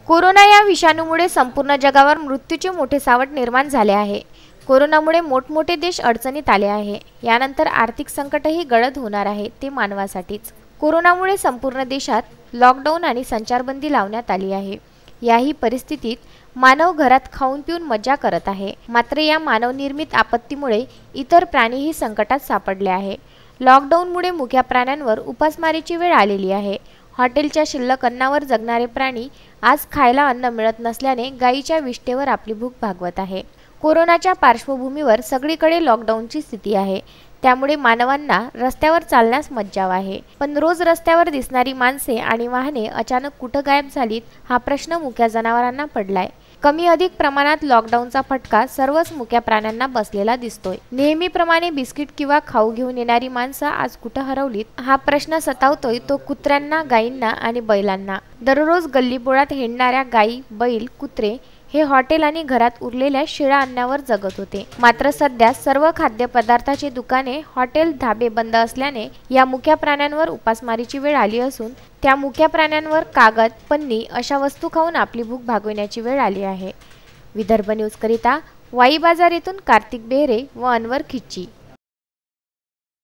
Corona या विषाणूमुळे संपूर्ण जगावर मृत्यूचे मोठे सावट निर्माण झाले आहे। कोरोनामुळे मोठमोठे देश अडचणीत आले आहे। यानंतर आर्थिक संकटही गडद होणार आहे, ते मानवासाठीच। कोरोनामुळे संपूर्ण देशात लॉकडाऊन आणि संचारबंदी लावण्यात आली आहे। याही परिस्थितीत मानव घरात खाऊन पिऊन मजा करत आहे। मात्र या मानवनिर्मित आपत्तीमुळे इतर प्राणीही संकटात सापडले आहे। लॉकडाऊनमुळे मुक्या प्राण्यांवर उपासमारीची वेळ आलेली आहे। हॉटेलच्या शिल्लक अन्नावर जगणारे प्राणी आज खायला अन्न मिळत नसल्याने गायीच्या विष्ठेवर आपली भूक भागवत आहे। कोरोनाच्या पार्श्वभूमीवर सगळीकडे लॉकडाऊनची स्थिती आहे। त्यामुळे मानवांना रस्त्यावर चालण्यास मज्जाव आहे। पण रोज रस्त्यावर दिसणारी माणसे आणि वाहने अचानक कुठं गायब झालीत, हा प्रश्न मुक्या जनावरांना पडलाय। कमी अधिक प्रमाणात लॉकडाऊनचा फटका सर्वच मुक्या प्राण्यांना बसलेला दिसतोय। नेहमीप्रमाणे बिस्किट किंवा खाऊ घेऊन येणारी माणसं आज कुठं हरवलीत, हा प्रश्न सतावतोय तो कुत्र्यांना, गायींना आणि बैलांना। दररोज गल्लीबोळात हिंडणाऱ्या गायी, बैल, कुत्रे हे हॉटेल आणि घरात उरलेल्या शिळ्या अन्नावर जगत होते। मात्र सध्या सर्व खाद्यपदार्थाची दुकाने, हॉटेल, धाबे बंद असल्याने या मुक्या प्राण्यांवर उपासमारीची वेळ आली असून त्या मुक्या प्राण्यांवर कागद, पन्नी अशा वस्तू खाऊन आपली भूक भागविण्याची वेळ आली आहे। विदर्भ न्यूज करिता वाई बाजार येथून कार्तिक बेहरे व अनवर खिच्ची।